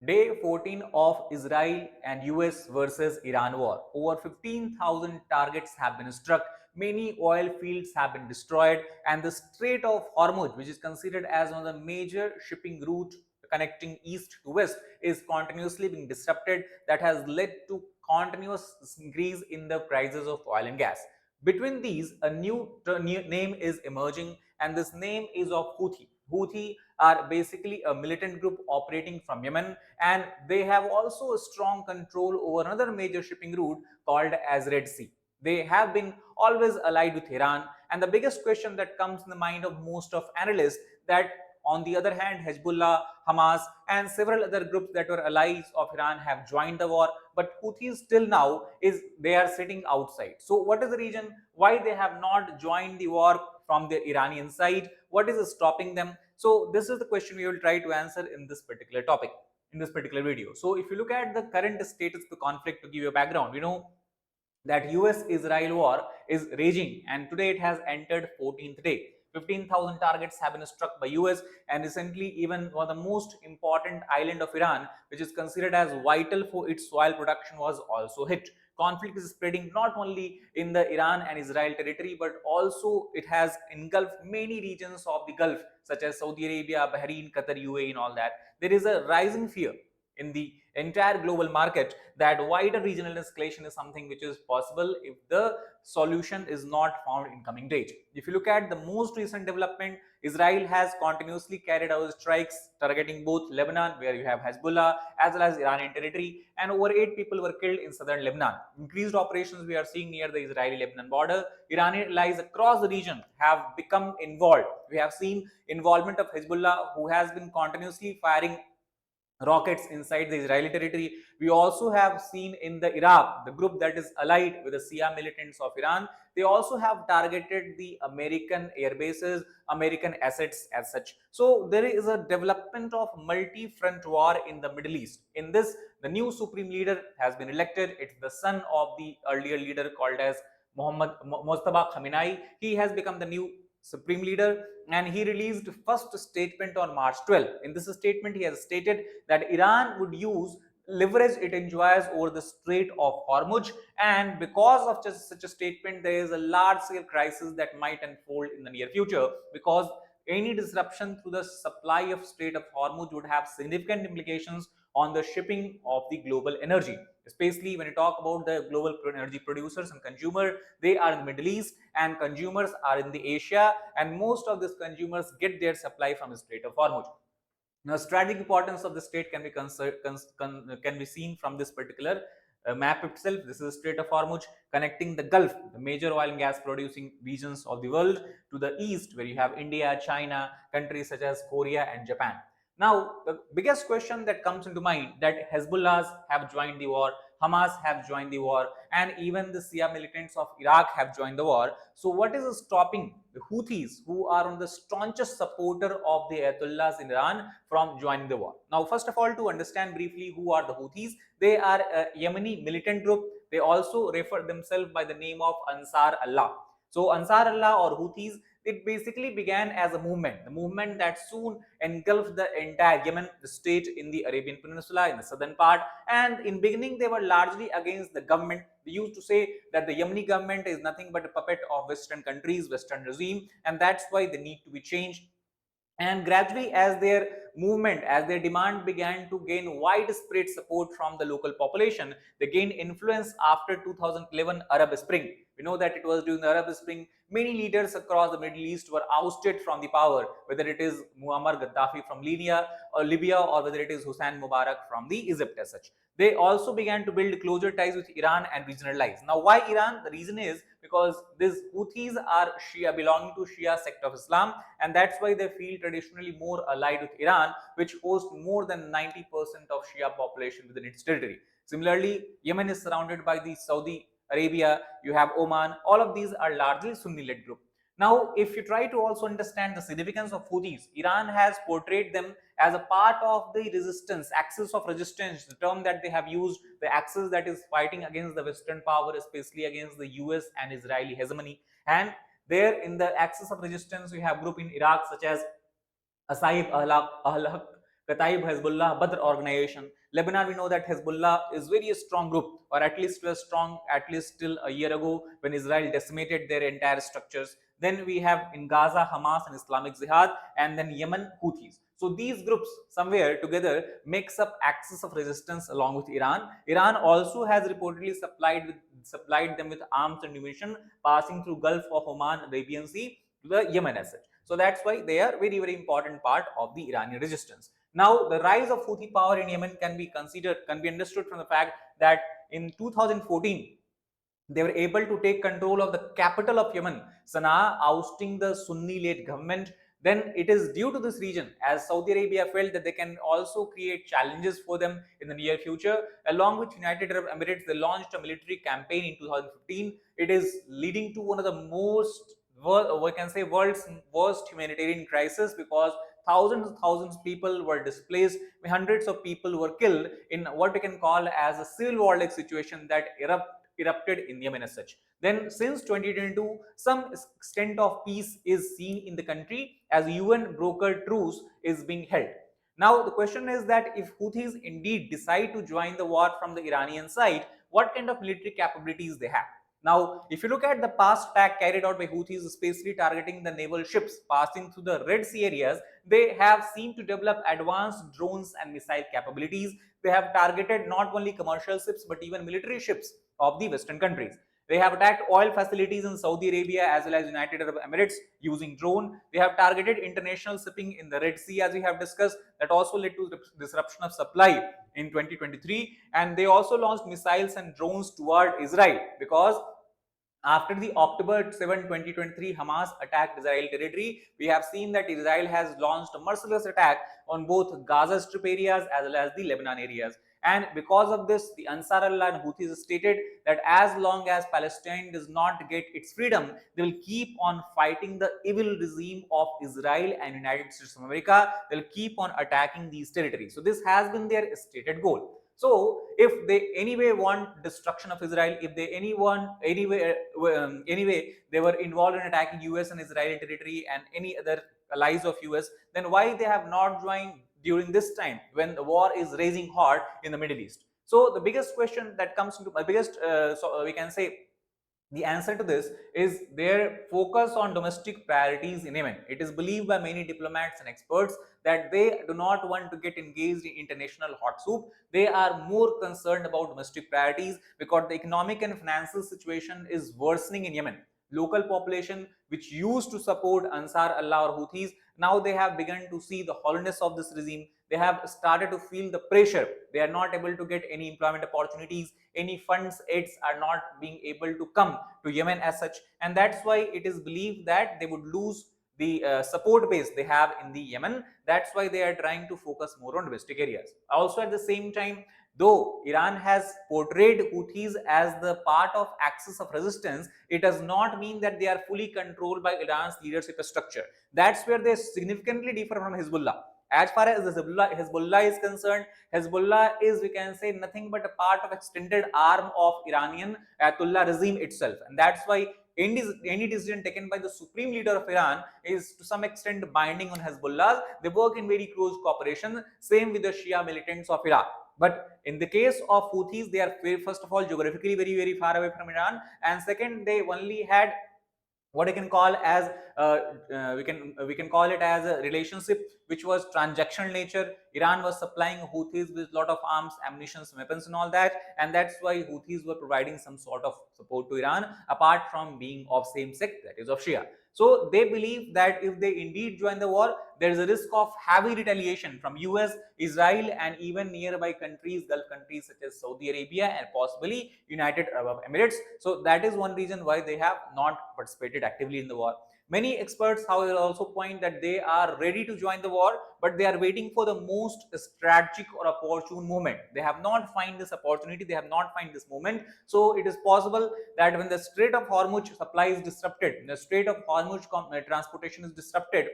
Day 14 of Israel and US versus Iran war. Over 15,000 targets have been struck, many oil fields have been destroyed, and the Strait of Hormuz, which is considered as one of the major shipping route connecting east to west, is continuously being disrupted. That has led to continuous increase in the prices of oil and gas. Between these, a new name is emerging, and this name is of Houthi. Houthi are basically a militant group operating from Yemen, and they have also a strong control over another major shipping route called as Red Sea. They have been always allied with Iran, and the biggest question that comes in the mind of most of analysts, that on the other hand, Hezbollah, Hamas, and several other groups that were allies of Iran have joined the war, but Houthis still now is they are sitting outside. So what is the reason why they have not joined the war from the Iranian side? What is stopping them? So this is the question we will try to answer in this particular topic, in this particular video. So if you look at the current status of the conflict, to give you a background, we know that US-Israel war is raging, and today it has entered 14th day. 15,000 targets have been struck by US, and recently even one of the most important island of Iran, which is considered as vital for its oil production, was also hit. Conflict is spreading not only in the Iran and Israel territory, but also it has engulfed many regions of the Gulf, such as Saudi Arabia, Bahrain, Qatar, UAE, and all that. There is a rising fear in the entire global market that wider regional escalation is something which is possible if the solution is not found in coming days. If you look at the most recent development, Israel has continuously carried out strikes targeting both Lebanon, where you have Hezbollah, as well as Iranian territory, and over 8 people were killed in southern Lebanon. Increased operations we are seeing near the Israeli-Lebanon border. Iranian allies across the region have become involved. We have seen involvement of Hezbollah, who has been continuously firing rockets inside the Israeli territory. We also have seen in the Iraq, the group that is allied with the Shia militants of Iran, they also have targeted the American air bases, American assets as such. So there is a development of multi-front war in the Middle East. In this, the new supreme leader has been elected. It's the son of the earlier leader called as Mohammad Mustafa Khamenei. He has become the new supreme leader, and he released first statement on March 12th. In this statement, he has stated that Iran would use leverage it enjoys over the Strait of Hormuz, and because of just such a statement, there is a large-scale crisis that might unfold in the near future, because any disruption to the supply of Strait of Hormuz would have significant implications on the shipping of the global energy, especially when you talk about the global energy producers and consumer. They are in the Middle East, and consumers are in the Asia, and most of these consumers get their supply from the Strait of Hormuz. Now, strategic importance of the state can be seen from this particular map itself. This is Strait of Hormuz connecting the Gulf, the major oil and gas producing regions of the world, to the east, where you have India, China, countries such as Korea and Japan. Now, the biggest question that comes into mind, that Hezbollahs have joined the war, Hamas have joined the war, and even the Shia militants of Iraq have joined the war. So what is stopping the Houthis, who are on the staunchest supporter of the Ayatollahs in Iran, from joining the war? Now, first of all, to understand briefly who are the Houthis, they are a Yemeni militant group. They also refer themselves by the name of Ansar Allah. So Ansar Allah or Houthis, it basically began as a movement, the movement that soon engulfed the entire Yemen, the state in the Arabian Peninsula in the southern part. And in beginning, they were largely against the government. They used to say that the Yemeni government is nothing but a puppet of Western countries, Western regime, and that's why they need to be changed. And gradually, as their movement, as their demand began to gain widespread support from the local population, they gained influence after 2011 Arab Spring. We know that it was during the Arab Spring, many leaders across the Middle East were ousted from the power, whether it is Muammar Gaddafi from Libya, or whether it is Hosni Mubarak from the Egypt as such. They also began to build closer ties with Iran and regional allies. Now, why Iran? The reason is because these Houthis are Shia, belonging to Shia sect of Islam, and that's why they feel traditionally more allied with Iran, which hosts more than 90% of Shia population within its territory. Similarly, Yemen is surrounded by the Saudi Arabia, you have Oman. All of these are largely Sunni-led group. Now, if you try to also understand the significance of Houthis, Iran has portrayed them as a part of the resistance, axis of resistance, the term that they have used, the axis that is fighting against the Western power, especially against the US and Israeli hegemony. And there in the axis of resistance, we have group in Iraq such as Asaib Ahlak Kataib, Hezbollah, Badr organization. Lebanon, we know that Hezbollah is very strong group, or at least was strong at least till a year ago when Israel decimated their entire structures. Then we have in Gaza Hamas and Islamic Jihad, and then Yemen Houthis. So these groups somewhere together makes up axis of resistance along with Iran. Iran also has reportedly supplied them with arms and ammunition passing through Gulf of Oman, Arabian Sea to the Yemen as such. So that's why they are very important part of the Iranian resistance. Now, the rise of Houthi power in Yemen can be understood from the fact that in 2014, they were able to take control of the capital of Yemen, Sana'a, ousting the Sunni-led government. Then it is due to this region, as Saudi Arabia felt that they can also create challenges for them in the near future. Along with United Arab Emirates, they launched a military campaign in 2015. It is leading to one of the most, we can say, world's worst humanitarian crisis, because thousands of people were displaced, hundreds of people were killed in what we can call as a civil war like situation that erupted in Yemen as such. Then since 2022, some extent of peace is seen in the country as UN brokered truce is being held. Now the question is that if Houthis indeed decide to join the war from the Iranian side, what kind of military capabilities they have? Now, if you look at the past attack carried out by Houthis, especially targeting the naval ships passing through the Red Sea areas, they have seemed to develop advanced drones and missile capabilities. They have targeted not only commercial ships but even military ships of the Western countries. They have attacked oil facilities in Saudi Arabia as well as United Arab Emirates using drone. They have targeted international shipping in the Red Sea, as we have discussed. That also led to disruption of supply in 2023. And they also launched missiles and drones toward Israel, because after the October 7, 2023 Hamas attacked Israel territory, we have seen that Israel has launched a merciless attack on both Gaza Strip areas as well as the Lebanon areas. And because of this, the Ansar Allah and Houthis stated that as long as Palestine does not get its freedom, they will keep on fighting the evil regime of Israel and United States of America. They'll keep on attacking these territories. So this has been their stated goal. So if they anyway want destruction of Israel, if they anyway they were involved in attacking US and Israeli territory and any other allies of US, then why they have not joined during this time when the war is raging hard in the Middle East? So the biggest question that comes into my biggest, we can say, the answer to this is their focus on domestic priorities in Yemen. It is believed by many diplomats and experts that they do not want to get engaged in international hot soup. They are more concerned about domestic priorities because the economic and financial situation is worsening in Yemen. Local population which used to support Ansar Allah or Houthis, now they have begun to see the hollowness of this regime. They have started to feel the pressure. They are not able to get any employment opportunities. Any funds, aids are not being able to come to Yemen as such. And that's why it is believed that they would lose the support base they have in the Yemen. That's why they are trying to focus more on domestic areas. Also at the same time, though Iran has portrayed Houthis as the part of axis of resistance, it does not mean that they are fully controlled by Iran's leadership structure. That's where they significantly differ from Hezbollah. As far as Hezbollah is concerned, Hezbollah is, we can say, nothing but a part of extended arm of Iranian Ayatollah regime itself. And that's why any decision taken by the supreme leader of Iran is to some extent binding on Hezbollah. They work in very close cooperation. Same with the Shia militants of Iraq. But in the case of Houthis, they are first of all geographically very far away from Iran, and second, they only had what I can call as we can call it as a relationship which was transactional nature. Iran was supplying Houthis with a lot of arms, ammunition, weapons, and all that, and that's why Houthis were providing some sort of support to Iran, apart from being of same sect, that is of Shia. So they believe that if they indeed join the war, there is a risk of heavy retaliation from US, Israel, and even nearby countries, Gulf countries such as Saudi Arabia and possibly United Arab Emirates. So that is one reason why they have not participated actively in the war. Many experts, however, also point that they are ready to join the war, but they are waiting for the most strategic or opportune moment. They have not found this opportunity, they have not found this moment. So it is possible that when the Strait of Hormuz supply is disrupted, the Strait of Hormuz transportation is disrupted,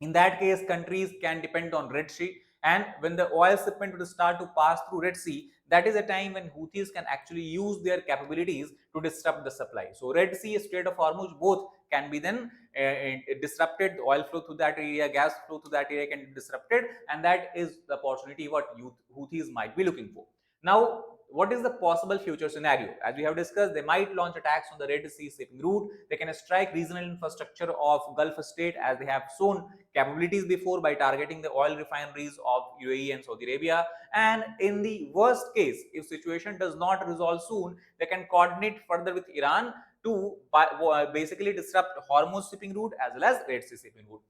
in that case, countries can depend on Red Sea, and when the oil shipment will start to pass through Red Sea, that is a time when Houthis can actually use their capabilities to disrupt the supply. So Red Sea, Strait of Hormuz, both can be then disrupted. The oil flow through that area, gas flow through that area can be disrupted, and that is the opportunity what Houthis might be looking for. Now, what is the possible future scenario? As we have discussed, they might launch attacks on the Red Sea shipping route. They can strike regional infrastructure of Gulf state, as they have shown capabilities before by targeting the oil refineries of UAE and Saudi Arabia. And in the worst case, if situation does not resolve soon, they can coordinate further with Iran to basically disrupt Hormuz shipping route as well as Red Sea shipping route.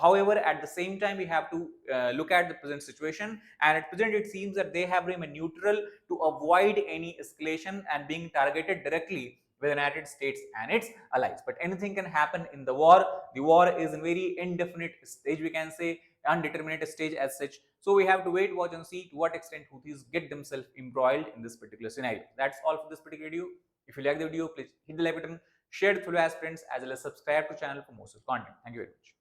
However, at the same time, we have to look at the present situation, and at present it seems that they have remained neutral to avoid any escalation and being targeted directly with the United States and its allies. But anything can happen in the war. The war is in very indefinite stage, we can say, undeterminate stage as such. So we have to wait, watch, and see to what extent Houthis get themselves embroiled in this particular scenario. That's all for this particular video. If you like the video, please hit the like button, share it with fellow aspirants, as well as subscribe to the channel for more such content. Thank you very much.